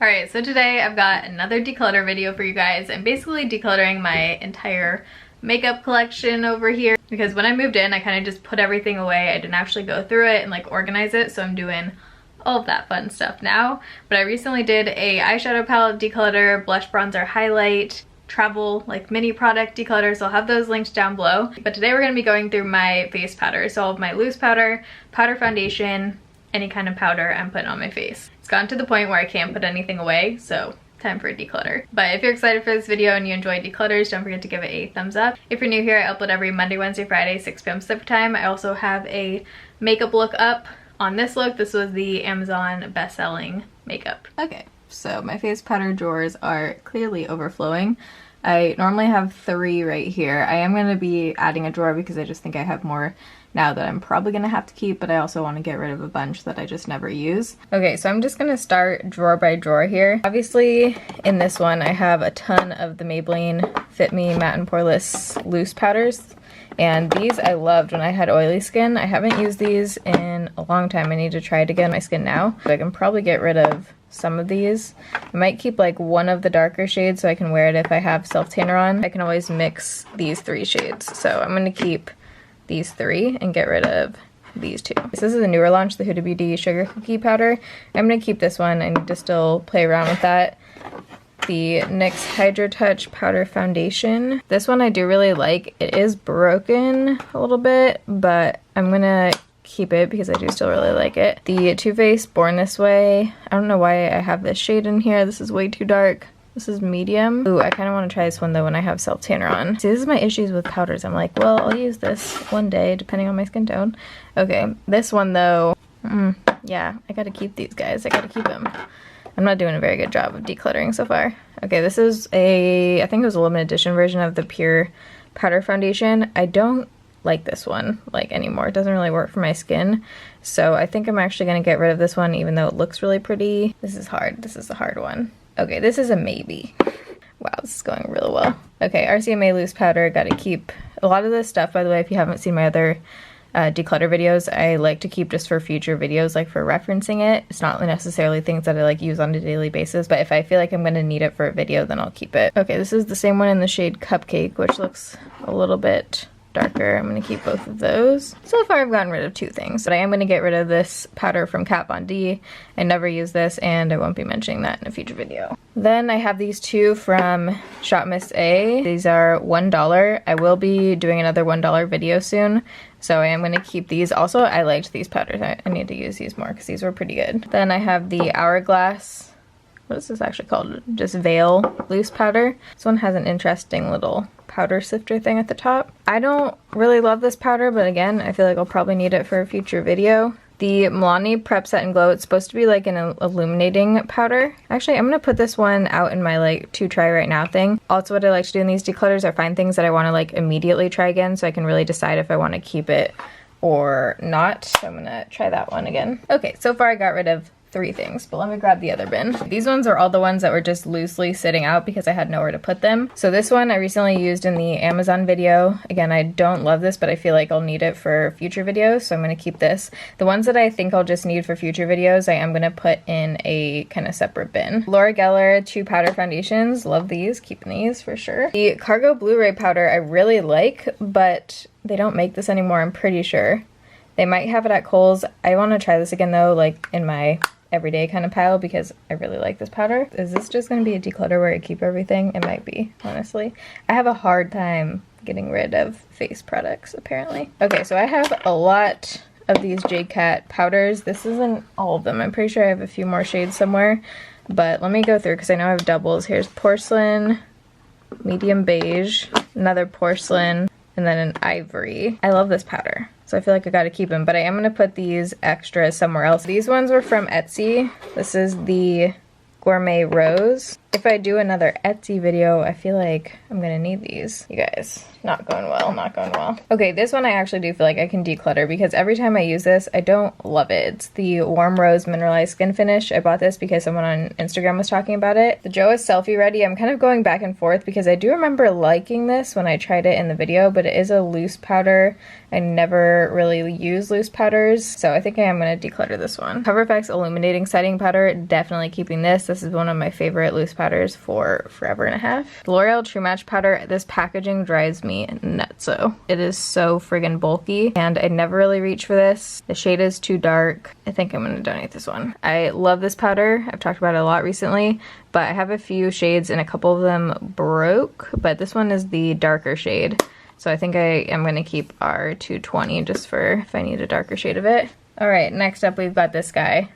Alright, so today I've got another declutter video for you guys. I'm basically decluttering my entire makeup collection over here because when I moved in I kind of just put everything away. I didn't actually go through it and like organize it, so I'm doing all of that fun stuff now. But I recently did a eyeshadow palette declutter, blush bronzer highlight, travel like mini product declutter, so I'll have those linked down below. But today we're going to be going through my face powder, so all of my loose powder, powder foundation, any kind of powder I'm putting on my face. It's gotten to the point where I can't put anything away, so time for a declutter. But if you're excited for this video and you enjoy declutters, don't forget to give it a thumbs up. If you're new here, I upload every Monday, Wednesday, Friday, 6 p.m. Pacific time. I also have a makeup look up on this look. This was the Amazon best-selling makeup. Okay, so my face powder drawers are clearly overflowing. I normally have 3 right here. I am going to be adding a drawer because I just think I have more now that I'm probably going to have to keep, but I also want to get rid of a bunch that I just never use. Okay, so I'm just going to start drawer by drawer here. Obviously, in this one, I have a ton of the Maybelline Fit Me Matte and Poreless loose powders. And these I loved when I had oily skin. I haven't used these in a long time. I need to try it again on my skin now. So I can probably get rid of some of these. I might keep like one of the darker shades so I can wear it if I have self-tanner on. I can always mix these 3 shades. So I'm going to keep these 3 and get rid of these 2. This is a newer launch, the Huda Beauty Sugar Cookie Powder. I'm going to keep this one. I need to still play around with that. The NYX Hydro Touch Powder Foundation. This one I do really like. It is broken a little bit, but I'm going to keep it because I do still really like it. The Too Faced Born This Way. I don't know why I have this shade in here. This is way too dark. This is medium. Ooh, I kind of want to try this one though when I have self-tanner on. See, this is my issues with powders. I'm like, well, I'll use this one day depending on my skin tone. Okay, this one though, yeah, I gotta keep these guys. I gotta keep them. I'm not doing a very good job of decluttering so far. Okay, this is I think it was a limited edition version of the Pure Powder Foundation. I don't like this one like anymore. It doesn't really work for my skin. So I think I'm actually gonna get rid of this one even though it looks really pretty. This is hard. This is a hard one. Okay, this is a maybe. Wow, this is going really well. Okay, RCMA loose powder, gotta keep a lot of this stuff. By the way, if you haven't seen my other declutter videos, I like to keep just for future videos, like for referencing it. It's not necessarily things that I like use on a daily basis, but if I feel like I'm gonna need it for a video, then I'll keep it. Okay, this is the same one in the shade Cupcake, which looks a little bit darker. I'm going to keep both of those. So far I've gotten rid of 2 things, but I am going to get rid of this powder from Kat Von D. I never use this and I won't be mentioning that in a future video. Then I have these 2 from Shop Miss A. These are $1. I will be doing another $1 video soon, so I am going to keep these. Also, I liked these powders. I need to use these more because these were pretty good. Then I have the Hourglass, what is this actually called? Just Veil loose powder. This one has an interesting little powder sifter thing at the top. I don't really love this powder, but again, I feel like I'll probably need it for a future video. The Milani Prep Set and Glow, it's supposed to be like an illuminating powder. Actually, I'm gonna put this one out in my like to try right now thing. Also, what I like to do in these declutters are find things that I want to like immediately try again so I can really decide if I want to keep it or not. So I'm gonna try that one again. Okay, so far I got rid of 3 things, but let me grab the other bin. These ones are all the ones that were just loosely sitting out because I had nowhere to put them. So this one I recently used in the Amazon video. Again, I don't love this, but I feel like I'll need it for future videos, so I'm going to keep this. The ones that I think I'll just need for future videos, I am going to put in a kind of separate bin. Laura Geller 2 powder foundations. Love these. Keeping these for sure. The Cargo Blu-ray powder I really like, but they don't make this anymore, I'm pretty sure. They might have it at Kohl's. I want to try this again though, like in my everyday kind of pile because I really like this powder. Is this just going to be a declutter where I keep everything? It might be, honestly. I have a hard time getting rid of face products, apparently. Okay, so I have a lot of these Jade Cat powders. This isn't all of them. I'm pretty sure I have a few more shades somewhere, but let me go through because I know I have doubles. Here's Porcelain, Medium Beige, another Porcelain, and then an Ivory. I love this powder, so I feel like I gotta keep them, but I am gonna put these extras somewhere else. These ones were from Etsy. This is the Gourmet Rose. If I do another Etsy video, I feel like I'm gonna need these. You guys, not going well, not going well. Okay, this one I actually do feel like I can declutter because every time I use this, I don't love it. It's the Warm Rose Mineralized Skin Finish. I bought this because someone on Instagram was talking about it. The Joe is selfie ready. I'm kind of going back and forth because I do remember liking this when I tried it in the video, but it is a loose powder. I never really use loose powders, so I think I am going to declutter this one. Cover FX Illuminating Setting Powder, definitely keeping this. This is one of my favorite loose powders for forever and a half. L'Oreal True Match Powder, this packaging drives me nutso. It is so friggin' bulky, and I never really reach for this. The shade is too dark. I think I'm going to donate this one. I love this powder. I've talked about it a lot recently, but I have a few shades and a couple of them broke, but this one is the darker shade. So I think I am going to keep our 220 just for if I need a darker shade of it. Alright, next up we've got this guy.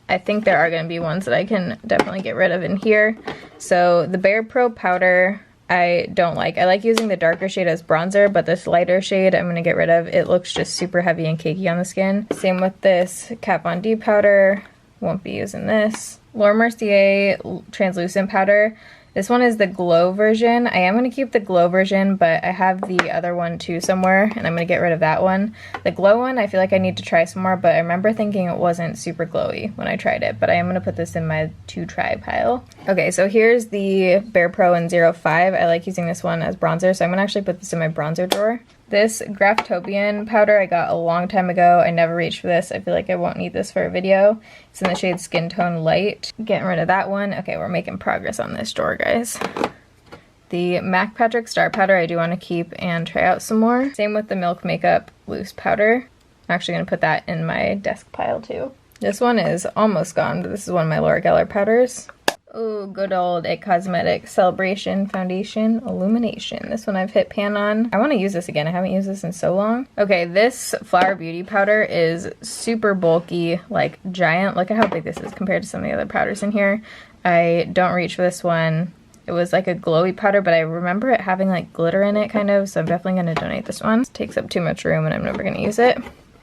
I think there are going to be ones that I can definitely get rid of in here. So the Bare Pro powder I don't like. I like using the darker shade as bronzer, but this lighter shade I'm going to get rid of. It looks just super heavy and cakey on the skin. Same with this Kat Von D powder. Won't be using this. Laura Mercier translucent powder. This one is the glow version. I am going to keep the glow version, but I have the other one too somewhere, and I'm going to get rid of that one. The glow one, I feel like I need to try some more, but I remember thinking it wasn't super glowy when I tried it, but I am going to put this in my to try pile. Okay, so here's the Bare Pro in 05. I like using this one as bronzer, so I'm going to actually put this in my bronzer drawer. This Graftobian powder I got a long time ago. I never reached for this. I feel like I won't need this for a video. It's in the shade Skin Tone Light. Getting rid of that one. Okay, we're making progress on this drawer, guys. The MAC Patrick Star Powder I do want to keep and try out some more. Same with the Milk Makeup Loose Powder. I'm actually going to put that in my desk pile too. This one is almost gone, but this is one of my Laura Geller powders. Oh, good old It Cosmetics Celebration Foundation Illumination. This one I've hit pan on. I want to use this again. I haven't used this in so long. Okay, this Flower Beauty powder is super bulky, like giant. Look at how big this is compared to some of the other powders in here. I don't reach for this one. It was like a glowy powder, but I remember it having like glitter in it kind of, so I'm definitely going to donate this one. It takes up too much room and I'm never going to use it.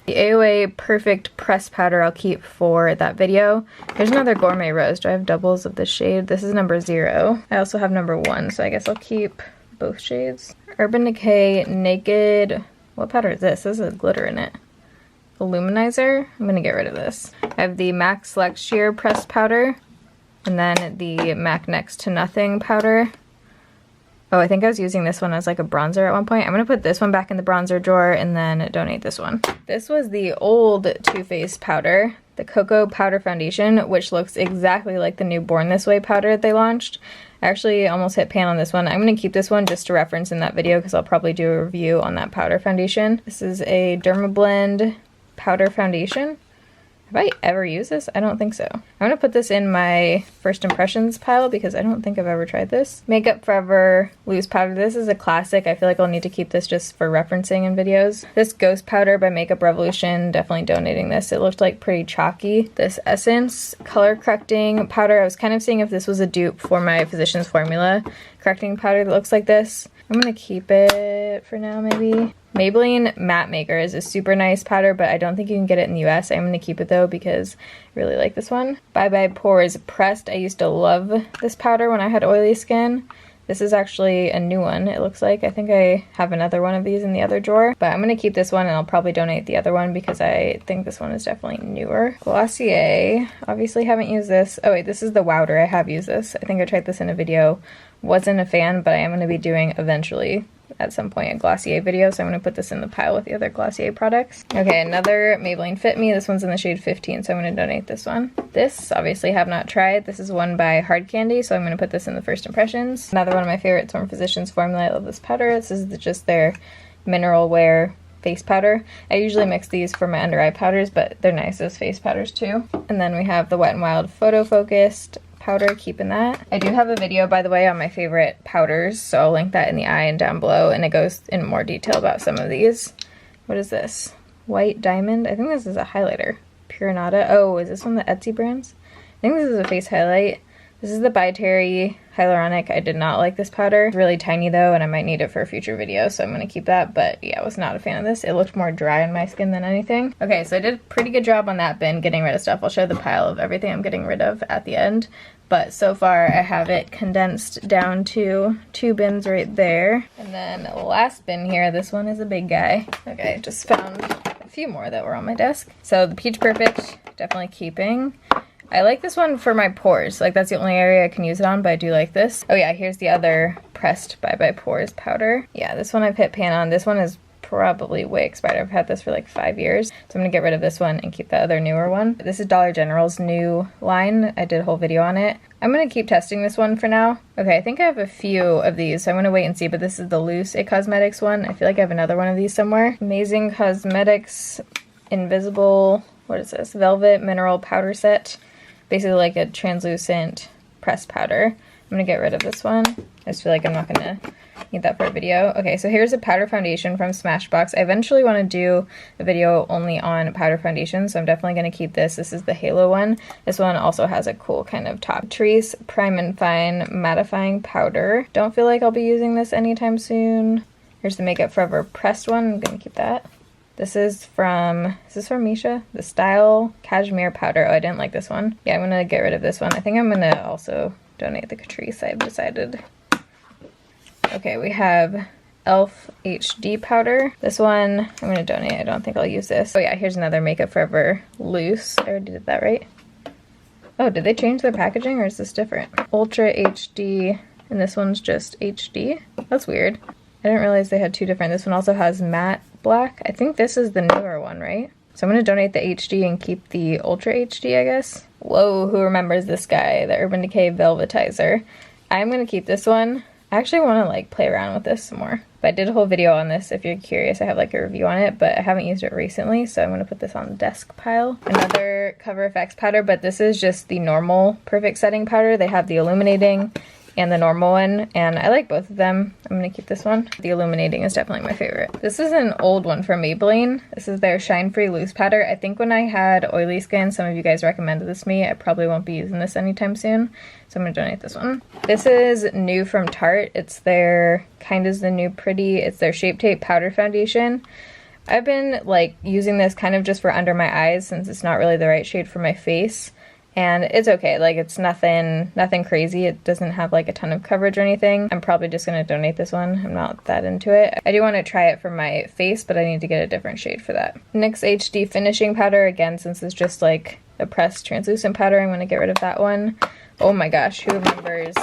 The AOA Perfect Press Powder I'll keep for that video. Here's another Gourmet Rose. Do I have doubles of this shade? This is number 0. I also have number 1, so I guess I'll keep both shades. Urban Decay Naked... What powder is this? This has glitter in it. Illuminizer? I'm going to get rid of this. I have the MAC Select Sheer Pressed Powder. And then the MAC Next to Nothing powder. Oh, I think I was using this one as like a bronzer at one point. I'm going to put this one back in the bronzer drawer and then donate this one. This was the old Too Faced powder, the Cocoa Powder Foundation, which looks exactly like the new Born This Way powder that they launched. I actually almost hit pan on this one. I'm going to keep this one just to reference in that video because I'll probably do a review on that powder foundation. This is a Dermablend powder foundation. Have I ever used this? I don't think so. I'm going to put this in my first impressions pile because I don't think I've ever tried this. Makeup Forever Loose Powder. This is a classic. I feel like I'll need to keep this just for referencing in videos. This Ghost Powder by Makeup Revolution. Definitely donating this. It looked like pretty chalky. This Essence Color Correcting Powder. I was kind of seeing if this was a dupe for my Physicians Formula correcting powder that looks like this. I'm going to keep it for now maybe. Maybelline Matte Maker is a super nice powder, but I don't think you can get it in the US. I'm going to keep it though because I really like this one. Bye Bye Pores Pressed. I used to love this powder when I had oily skin. This is actually a new one, it looks like. I think I have another one of these in the other drawer, but I'm going to keep this one and I'll probably donate the other one because I think this one is definitely newer. Glossier. Obviously haven't used this. Oh wait, this is the Wowder. I have used this. I think I tried this in a video. Wasn't a fan, but I am going to be doing eventually at some point a Glossier video, so I'm going to put this in the pile with the other Glossier products. Okay, another Maybelline Fit Me. This one's in the shade 15, so I'm going to donate this one. This, obviously, have not tried. This is one by Hard Candy, so I'm going to put this in the first impressions. Another one of my favorites from Physicians Formula. I love this powder. This is just their Mineral Wear face powder. I usually mix these for my under eye powders, but they're nice as face powders too. And then we have the Wet n Wild Photo Focused powder, keeping that. I do have a video, by the way, on my favorite powders, so I'll link that in the eye and down below, and it goes in more detail about some of these. What is this? White Diamond? I think this is a highlighter. Pure Nada. Oh, is this one the Etsy brands? I think this is a face highlight. This is the By Terry Hyaluronic. I did not like this powder. It's really tiny though, and I might need it for a future video, so I'm gonna keep that. But yeah, I was not a fan of this. It looked more dry on my skin than anything. Okay, so I did a pretty good job on that bin, getting rid of stuff. I'll show the pile of everything I'm getting rid of at the end. But so far I have it condensed down to 2 bins right there. And then the last bin here, this one is a big guy. Okay, just found a few more that were on my desk. So the Peach Perfect, definitely keeping. I like this one for my pores. Like, that's the only area I can use it on, but I do like this. Oh yeah, here's the other pressed Bye Pores powder. Yeah, this one I've hit pan on. This one is probably way expired. I've had this for like 5 years. So I'm gonna get rid of this one and keep the other newer one. This is Dollar General's new line. I did a whole video on it. I'm gonna keep testing this one for now. Okay, I think I have a few of these, so I'm gonna wait and see, but this is the Loose It Cosmetics one. I feel like I have another one of these somewhere. Amazing Cosmetics Invisible, what is this? Velvet Mineral Powder Set. Basically like a translucent pressed powder. I'm gonna get rid of this one. I just feel like I'm not gonna need that for a video. Okay, so here's a powder foundation from Smashbox. I eventually want to do a video only on powder foundation, so I'm definitely going to keep this. This is the Halo one. This one also has a cool kind of top. Trees Prime and Fine Mattifying Powder. Don't feel like I'll be using this anytime soon. Here's the Makeup Forever pressed one. I'm going to keep that. This is from Misha? The Style Cashmere Powder. Oh, I didn't like this one. Yeah, I'm going to get rid of this one. I think I'm going to also donate the Catrice, I've decided. Okay, we have e.l.f. HD powder. This one I'm going to donate. I don't think I'll use this. Oh yeah, here's another Makeup Forever Loose. I already did that, right? Oh, did they change their packaging or is this different? Ultra HD, and this one's just HD? That's weird. I didn't realize they had 2 different. This one also has matte black. I think this is the newer one, right? So I'm going to donate the HD and keep the Ultra HD, I guess. Whoa, who remembers this guy? The Urban Decay Velvetizer. I'm going to keep this one. I actually want to like play around with this some more. But I did a whole video on this if you're curious. I have like a review on it, but I haven't used it recently, so I'm going to put this on the desk pile. Another Cover FX powder, but this is just the normal Perfect Setting powder. They have the illuminating and the normal one, and I like both of them. I'm gonna keep this one. The illuminating is definitely my favorite. This is an old one from Maybelline. This is their Shine Free Loose powder. I think when I had oily skin, some of you guys recommended this to me. I probably won't be using this anytime soon, so I'm gonna donate this one. This is new from Tarte. It's their Kind is the New Pretty. It's their Shape Tape Powder Foundation. I've been like using this kind of just for under my eyes since it's not really the right shade for my face. And it's okay, like it's nothing crazy. It doesn't have like a ton of coverage or anything. I'm probably just gonna donate this one. I'm not that into it. I do want to try it for my face, but I need to get a different shade for that. NYX HD Finishing Powder, again, since it's just like a pressed translucent powder, I'm gonna get rid of that one. Oh my gosh, who remembers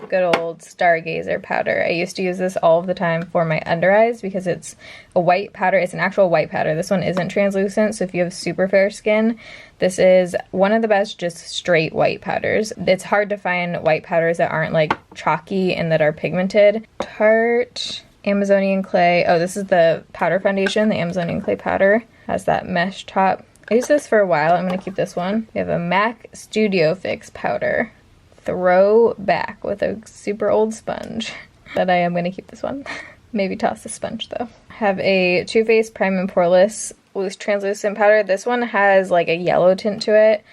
good old Stargazer powder? I used to use this all of the time for my under eyes because it's a white powder. It's an actual white powder. This one isn't translucent, so if you have super fair skin, this is one of the best just straight white powders. It's hard to find white powders that aren't like chalky and that are pigmented. Tarte Amazonian Clay. Oh, this is the powder foundation, the Amazonian Clay powder. Has that mesh top. I used this for a while. I'm going to keep this one. We have a MAC Studio Fix powder. Throw back with a super old sponge. But I am going to keep this one. Maybe toss the sponge though. I have a Too Faced Prime and Poreless Loose Translucent Powder. This one has like a yellow tint to it,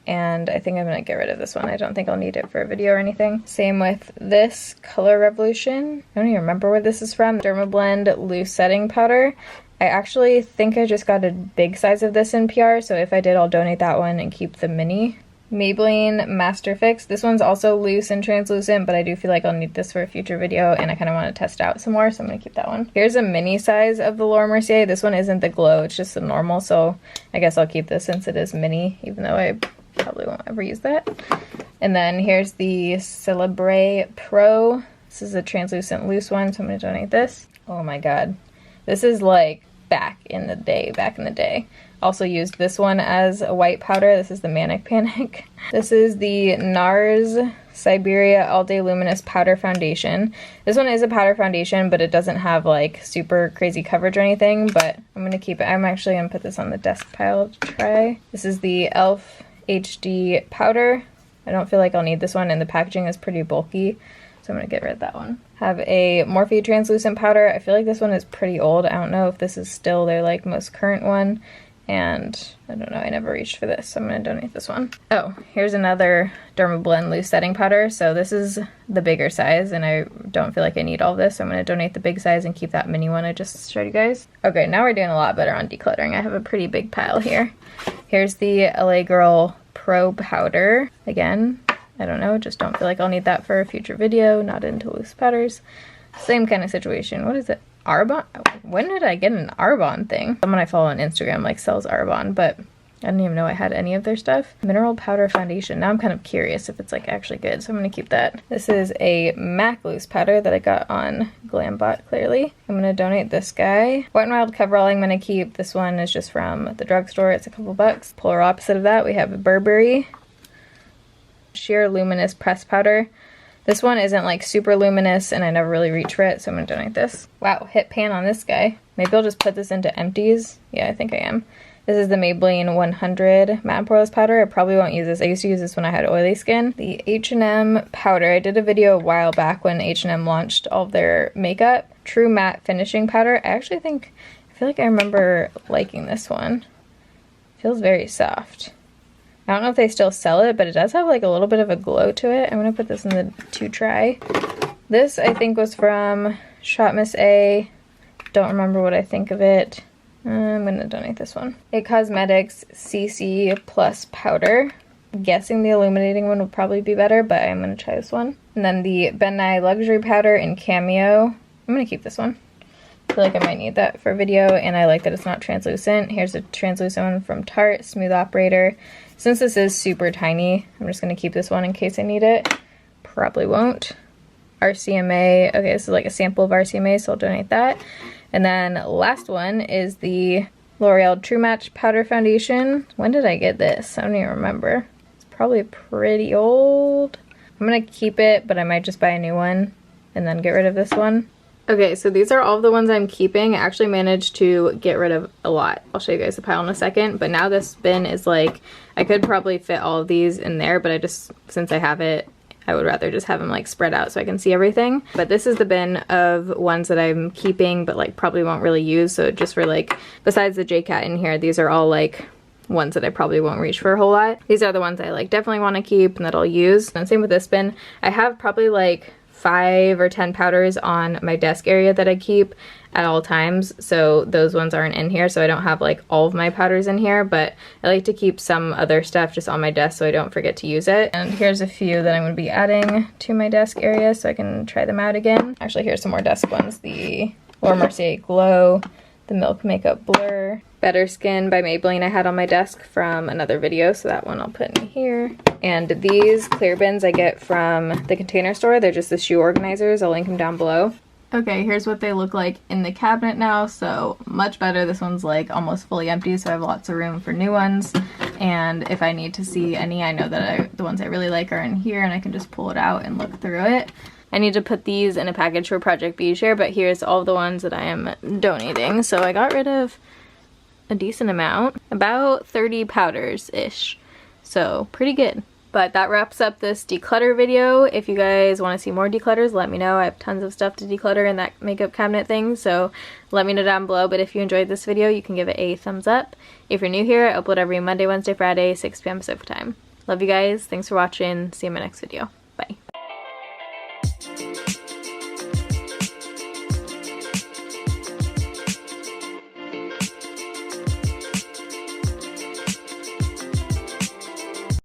and I think I'm going to get rid of this one. I don't think I'll need it for a video or anything. Same with this Color Revolution. I don't even remember where this is from. Dermablend Loose Setting Powder. I actually think I just got a big size of this in PR, so if I did, I'll donate that one and keep the mini. Maybelline Master Fix. This one's also loose and translucent, but I do feel like I'll need this for a future video, and I kind of want to test out some more, so I'm going to keep that one. Here's a mini size of the Laura Mercier. This one isn't the glow, it's just the normal, so I guess I'll keep this since it is mini, even though I probably won't ever use that. And then here's the Celebre Pro. This is a translucent loose one, so I'm going to donate this. Oh my god. This is like back in the day. Also used this one as a white powder. This is the Manic Panic. This is the NARS Siberia All Day Luminous Powder Foundation. This one is a powder foundation, but it doesn't have like super crazy coverage or anything, but I'm going to keep it. I'm actually going to put this on the desk pile to try. This is the e.l.f. HD powder. I don't feel like I'll need this one, and the packaging is pretty bulky, so I'm going to get rid of that one. Have a Morphe translucent powder. I feel like this one is pretty old. I don't know if this is still their like most current one. And I don't know, I never reached for this, so I'm gonna donate this one. Oh, here's another Dermablend loose setting powder. So this is the bigger size, and I don't feel like I need all this, so I'm gonna donate the big size and keep that mini one I just showed you guys. Okay, now we're doing a lot better on decluttering. I have a pretty big pile here. Here's the LA Girl Pro powder. Again, I don't know, just don't feel like I'll need that for a future video. Not into loose powders. Same kind of situation. What is it? Arbonne? When did I get an Arbonne thing? Someone I follow on Instagram like sells Arbonne, but I didn't even know I had any of their stuff. Mineral powder foundation. Now I'm kind of curious if it's like actually good, so I'm gonna keep that. This is a MAC loose powder that I got on Glambot, clearly. I'm gonna donate this guy. Wet n Wild coverall I'm gonna keep. This one is just from the drugstore. It's a couple bucks. Polar opposite of that, we have Burberry Sheer Luminous Press Powder. This one isn't like super luminous and I never really reach for it, so I'm gonna donate this. Wow, hit pan on this guy. Maybe I'll just put this into empties. Yeah, I think I am. This is the Maybelline 100 Matte and Poreless Powder. I probably won't use this. I used to use this when I had oily skin. The H&M powder. I did a video a while back when H&M launched all of their makeup. True Matte Finishing Powder. I feel like I remember liking this one. Feels very soft. I don't know if they still sell it, but it does have like a little bit of a glow to it. I'm gonna put this in the to try. This I think was from Shop Miss A. Don't remember what I think of it. I'm gonna donate this one. It Cosmetics CC Plus Powder. I'm guessing the illuminating one would probably be better, but I'm gonna try this one. And then the Ben Nye Luxury Powder in Cameo. I'm gonna keep this one. I feel like I might need that for a video, and I like that it's not translucent. Here's a translucent one from Tarte, Smooth Operator. Since this is super tiny, I'm just gonna keep this one in case I need it. Probably won't. RCMA, okay, this is like a sample of RCMA, so I'll donate that. And then last one is the L'Oreal True Match Powder Foundation. When did I get this? I don't even remember. It's probably pretty old. I'm gonna keep it, but I might just buy a new one and then get rid of this one. Okay, so these are all the ones I'm keeping. I actually managed to get rid of a lot. I'll show you guys the pile in a second, but now this bin is like, I could probably fit all of these in there, but since I have it, I would rather just have them like spread out so I can see everything. But this is the bin of ones that I'm keeping, but like probably won't really use. So just for like, besides the JCat in here, these are all like ones that I probably won't reach for a whole lot. These are the ones I like definitely want to keep and that I'll use. And same with this bin. I have probably like 5 or 10 powders on my desk area that I keep at all times, so those ones aren't in here, so I don't have like all of my powders in here, but I like to keep some other stuff just on my desk so I don't forget to use it. And here's a few that I'm going to be adding to my desk area so I can try them out again. Actually, here's some more desk ones. The Laura Mercier Glow, the Milk Makeup Blur, Better Skin by Maybelline I had on my desk from another video, so that one I'll put in here. And these clear bins I get from the Container Store. They're just the shoe organizers. I'll link them down below. Okay, here's what they look like in the cabinet now, so much better. This one's like almost fully empty, so I have lots of room for new ones. And if I need to see any, I know that the ones I really like are in here, and I can just pull it out and look through it. I need to put these in a package for Project Beeshare, but here's all the ones that I am donating. So I got rid of a decent amount, about 30 powders-ish, so pretty good. But that wraps up this declutter video. If you guys want to see more declutters, let me know. I have tons of stuff to declutter in that makeup cabinet thing, so let me know down below. But if you enjoyed this video, you can give it a thumbs up. If you're new here, I upload every Monday, Wednesday, Friday, 6 p.m. Pacific time. Love you guys. Thanks for watching. See you in my next video. Bye.